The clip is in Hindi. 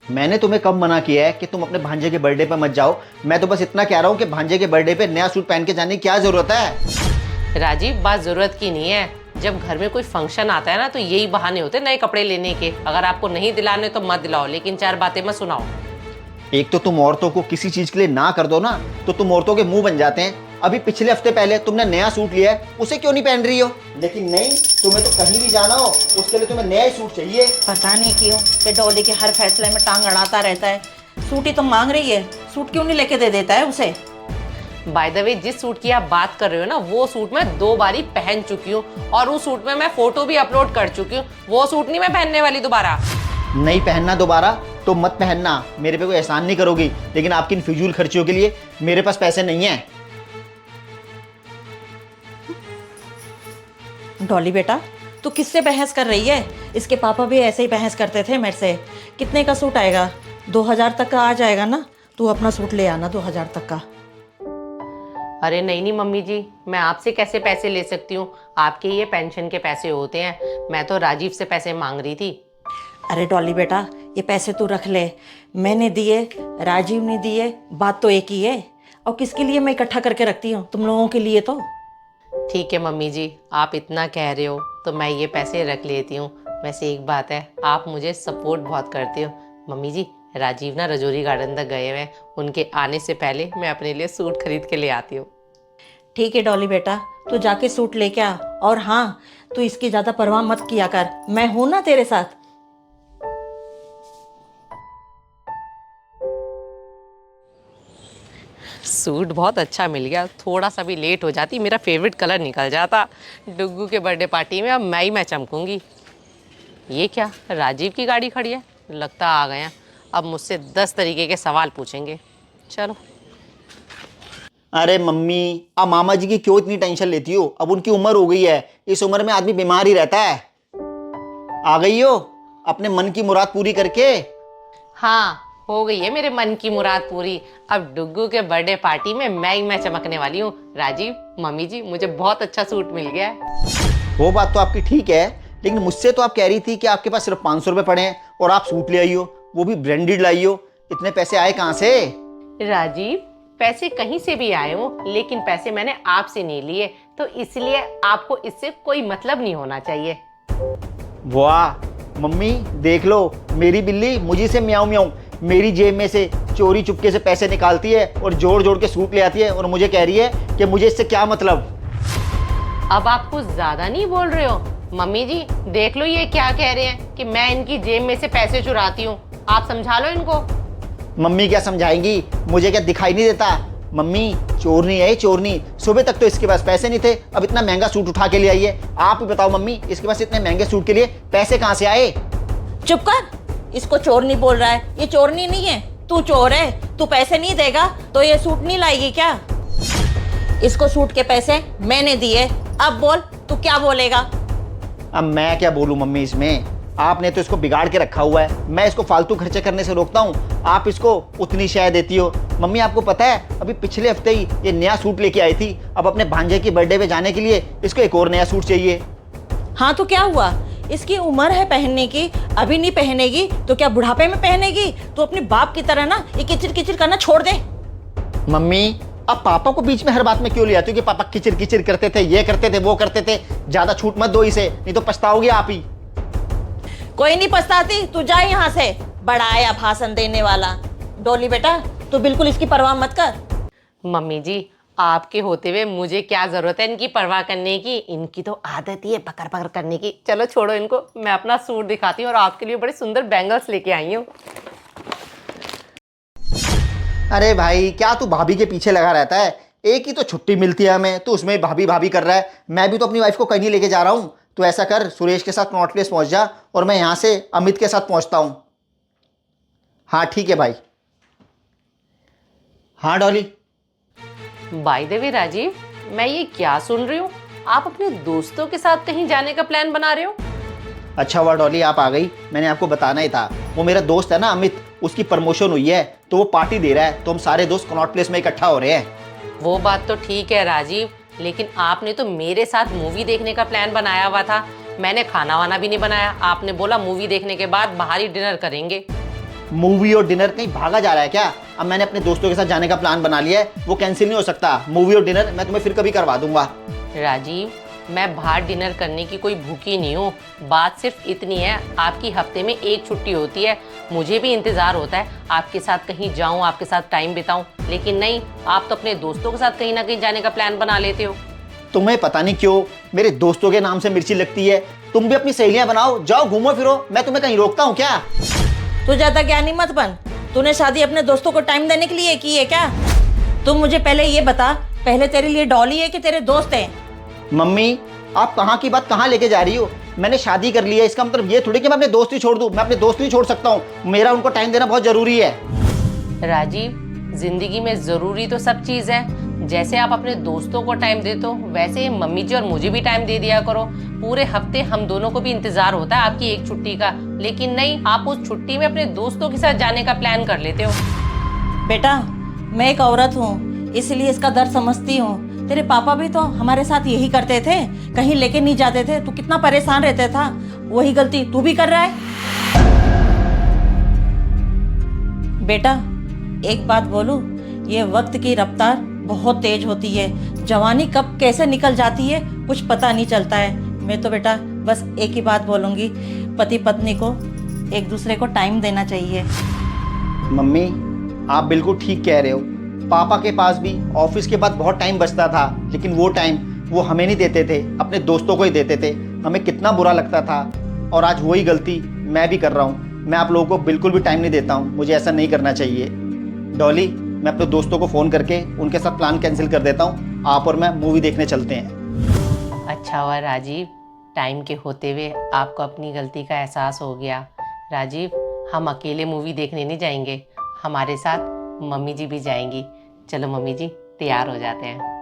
मैंने तुम्हें कब मना किया है कि तुम अपने भांजे के बर्थडे पे मत जाओ। मैं तो बस इतना कह रहा हूँ कि भांजे के बर्थडे पे नया सूट पहन के जाने की क्या जरूरत है। राजीव, बात जरूरत की नहीं है। जब घर में कोई फंक्शन आता है ना तो यही बहाने होते हैं नए कपड़े लेने के। अगर आपको नहीं दिलाने तो मत दिलाओ, लेकिन चार बातें मत सुनाओ। एक तो तुम औरतों को किसी चीज के लिए ना कर दो ना तो तुम औरतों के मुंह बन जाते हैं। अभी पिछले हफ्ते पहले तुमने नया सूट लिया है, उसे क्यों नहीं पहन रही हो? लेकिन नहीं, तुम्हें तो कहीं भी जाना हो उसके लिए तुम्हें नया ही सूट चाहिए। पता नहीं क्यों कि डॉली के हर फैसले में टांग अड़ाता रहता है। सूट ही तो मांग रही है, सूट क्यों नहीं लेके दे देता है उसे? बाय द वे, जिस सूट की आप बात कर रहे हो ना, वो सूट मैं 2 बारी पहन चुकी हूँ और उस सूट में मैं फोटो भी अपलोड कर चुकी हूँ। वो सूट नहीं मैं पहनने वाली दोबारा। नहीं पहनना दोबारा तो मत पहनना, मेरे पे कोई एहसान नहीं करोगी। लेकिन आपकी इन फिजूल खर्चियों के लिए मेरे पास पैसे नहीं है। डॉली बेटा, तू किससे बहस कर रही है? इसके पापा भी ऐसे ही बहस करते थे मेरे से। कितने का सूट आएगा? 2000 तक का आ जाएगा ना? तू अपना सूट ले आना 2000 तक का। अरे नहीं नहीं मम्मी जी, मैं आपसे कैसे पैसे ले सकती हूँ? आपके ये पेंशन के पैसे होते हैं। मैं तो राजीव से पैसे मांग रही थी। अरे डॉली बेटा, ये पैसे तू रख ले। मैंने दिए, राजीव ने दिए, बात तो एक ही है। और किसके लिए मैं इकट्ठा करके रखती हूँ? तुम लोगों के लिए तो। ठीक है मम्मी जी, आप इतना कह रहे हो तो मैं ये पैसे रख लेती हूँ। वैसे एक बात है, आप मुझे सपोर्ट बहुत करते हो। मम्मी जी, राजीव ना रजौरी गार्डन तक गए हुए हैं, उनके आने से पहले मैं अपने लिए सूट खरीद के ले आती हूँ। ठीक है डॉली बेटा, तू जाके सूट लेके आ। और हाँ, तू इसकी ज़्यादा परवाह मत किया कर, मैं हूं ना तेरे साथ। सूट बहुत अच्छा मिल गया। थोड़ा सा भी लेट हो जाती मेरा फेवरेट कलर निकल जाता। डुग्गू के बर्थडे पार्टी में अब मैं चमकूंगी। ये क्या, राजीव की गाड़ी खड़ी है? लगता आ गया। अब मुझसे 10 तरीके के सवाल पूछेंगे। चलो। अरे मम्मी, अब मामा जी की क्यों इतनी टेंशन लेती हो? अब उनकी उम्र हो गई है, इस उम्र में आदमी बीमार ही रहता है। आ गई हो अपने मन की मुराद पूरी करके? हाँ, हो गई है मेरे मन की मुराद पूरी। अब डुग्गू के बर्थडे पार्टी में मैं चमकने वाली हूँ। राजीव, मम्मी जी, मुझे बहुत अच्छा सूट मिल गया है। वो बात तो आपकी ठीक है, लेकिन मुझसे तो आप कह रही थी कि आपके पास सिर्फ 500 रुपए पड़े हैं और आप सूट ले आई हो, वो भी ब्रांडेड लाई हो। इतने पैसे आए कहाँ से? राजीव, पैसे कहीं से भी आए हो, लेकिन पैसे मैंने आपसे नहीं लिए, तो इसलिए आपको इससे कोई मतलब नहीं होना चाहिए। वाह मम्मी, देख लो, मेरी बिल्ली मुझे से म्याऊं म्याऊं मेरी जेब में से चोरी चुपके से पैसे निकालती है और जोड़ जोड़ के सूट ले आती है और मुझे कह रही है कि मुझे इससे क्या मतलब। अब आप कुछ ज्यादा नहीं बोल रहे हो? मम्मी जी, देख लो ये क्या कह रहे हैं कि मैं इनकी जेब में से पैसे चुराती हूँ। आप समझा लो इनको। मम्मी क्या समझाएंगी? मुझे क्या दिखाई नहीं देता? मम्मी, चोरनी है चोरनी। सुबह तक तो इसके पास पैसे नहीं थे, अब इतना महंगा सूट उठा के ले आई है। आप ही बताओ मम्मी, इसके पास इतने महंगे सूट के लिए पैसे कहाँ से आए? चुप कर, इसको चोरनी बोल रहा है। ये चोरनी नहीं है, तू चोर है। तू पैसे नहीं देगा तो ये सूट नहीं लाएगी क्या? इसको सूट के पैसे मैंने दिए। अब बोल, तू क्या बोलेगा? अब मैं क्या बोलूं मम्मी इसमें? आपने तो इसको बिगाड़ के रखा हुआ है। मैं इसको फालतू खर्चे करने से रोकता हूँ, आप इसको उतनी शय देती हो। मम्मी, आपको पता है अभी पिछले हफ्ते ही ये नया सूट लेके आई थी। अब अपने भांजे की बर्थडे पे जाने के लिए इसको एक और नया सूट चाहिए। हाँ तो क्या हुआ? इसकी उम्र है पहनने की, अभी नहीं पहनेगी तो क्या बुढ़ापे में पहनेगी? तो अपने बाप की तरह ना ये किचिर किचिर करना छोड़ दे। मम्मी, अब पापा को बीच में हर बात में क्यों ले आती हो कि पापा किचिर किचिर करते थे, ये करते थे, वो करते थे? ज्यादा छूट मत दो इसे, नहीं तो पछताओगे आप ही। कोई नहीं पछताती, तू जा यहाँ से, बड़ा आया भाषण देने वाला। डॉली बेटा, तू बिल्कुल इसकी परवाह मत कर। मम्मी जी, आपके होते हुए मुझे क्या जरूरत है इनकी परवाह करने की? इनकी तो आदत ही है पकड़ पकड़ करने की। चलो छोड़ो इनको, मैं अपना सूट दिखाती हूँ और आपके लिए बड़े सुंदर बैंगल्स लेके आई हूँ। अरे भाई, क्या तू भाभी के पीछे लगा रहता है? एक ही तो छुट्टी मिलती है हमें, तो उसमें भाभी भाभी कर रहा है। मैं भी तो अपनी वाइफ को कहीं लेके जा रहा हूँ। तो ऐसा कर, सुरेश के साथ कनॉट प्लेस पहुंच जा और मैं यहाँ से अमित के साथ पहुंचता हूँ। हाँ ठीक है भाई। हाँ Dolly. By the way Rajiv, मैं ये क्या सुन रही हूँ? आप अपने दोस्तों के साथ कहीं जाने का प्लान बना रहे हो? अच्छा हुआ डॉली आप आ गई, मैंने आपको बताना ही था। वो मेरा दोस्त है ना अमित, उसकी प्रमोशन हुई है तो वो पार्टी दे रहा है, तो हम सारे दोस्त कनॉट प्लेस में इकट्ठा हो रहे हैं। वो बात तो ठीक है राजीव, लेकिन आपने तो मेरे साथ मूवी देखने का प्लान बनाया हुआ था। मैंने खाना वाना भी नहीं बनाया, आपने बोला मूवी देखने के बाद बाहर ही डिनर करेंगे। मूवी और डिनर कहीं भागा जा रहा है क्या? अब मैंने अपने दोस्तों के साथ जाने का प्लान बना लिया है, वो कैंसिल नहीं हो सकता। मूवी और डिनर मैं तुम्हें फिर कभी करवा दूंगा। राजीव, मैं बाहर डिनर करने की कोई भूखी नहीं हूँ। बात सिर्फ इतनी है, आपकी हफ्ते में एक छुट्टी होती है। मुझे भी इंतज़ार होता है आपके साथ कहीं जाऊँ, आपके साथ टाइम बिताऊँ, लेकिन नहीं, आप तो अपने दोस्तों के साथ कहीं ना कहीं जाने का प्लान बना लेते हो। तुम्हें पता नहीं क्यों मेरे दोस्तों के नाम से मिर्ची लगती है। तुम भी अपनी सहेलियां बनाओ, जाओ घूमो फिरो, मैं तुम्हें कहीं रोकता हूँ क्या? तू ज्यादा ज्ञानी मत बन। तूने शादी अपने दोस्तों को टाइम देने के लिए की है क्या? तुम मुझे पहले ये बता, पहले तेरे लिए डॉली है कि तेरे दोस्त हैं? मम्मी, आप कहाँ की बात कहाँ लेके जा रही हो? मैंने शादी कर ली है, इसका मतलब ये थोड़ी कि मैं अपने दोस्त ही छोड़ दूँ। मैं अपने दोस्त नहीं छोड़ सकता हूँ, मेरा उनको टाइम देना बहुत जरूरी है। राजीव, जिंदगी में ज़रूरी तो सब चीज़ है। जैसे आप अपने दोस्तों को टाइम देते हो, वैसे ही मम्मी जी और मुझे भी टाइम दे दिया करो। पूरे हफ्ते हम दोनों को भी इंतजार होता है आपकी एक छुट्टी का, लेकिन नहीं, आप उस छुट्टी में अपने दोस्तों के साथ जाने का प्लान कर लेते हो। बेटा, मैं एक औरत हूँ, इसलिए इसका दर्द समझती हूँ। तेरे पापा भी तो हमारे साथ यही करते थे, कहीं लेके नहीं जाते थे। तू कितना परेशान रहता था, वही गलती तू भी कर रहा है। बेटा, एक बात बोलूं, ये वक्त की रफ्तार बहुत तेज होती है। जवानी कब कैसे निकल जाती है कुछ पता नहीं चलता है। मैं तो बेटा बस एक ही बात बोलूंगी, पति पत्नी को एक दूसरे को टाइम देना चाहिए। मम्मी, आप बिल्कुल ठीक कह रहे हो। पापा के पास भी ऑफिस के बाद बहुत टाइम बचता था, लेकिन वो टाइम वो हमें नहीं देते थे, अपने दोस्तों को ही देते थे। हमें कितना बुरा लगता था, और आज वही गलती मैं भी कर रहा हूँ। मैं आप लोगों को बिल्कुल भी टाइम नहीं देता हूँ, मुझे ऐसा नहीं करना चाहिए। डॉली, मैं अपने दोस्तों को फ़ोन करके उनके साथ प्लान कैंसिल कर देता हूँ। आप और मैं मूवी देखने चलते हैं। अच्छा हुआ राजीव, टाइम के होते हुए आपको अपनी गलती का एहसास हो गया। राजीव, हम अकेले मूवी देखने नहीं जाएंगे, हमारे साथ मम्मी जी भी जाएंगी। चलो मम्मी जी, तैयार हो जाते हैं।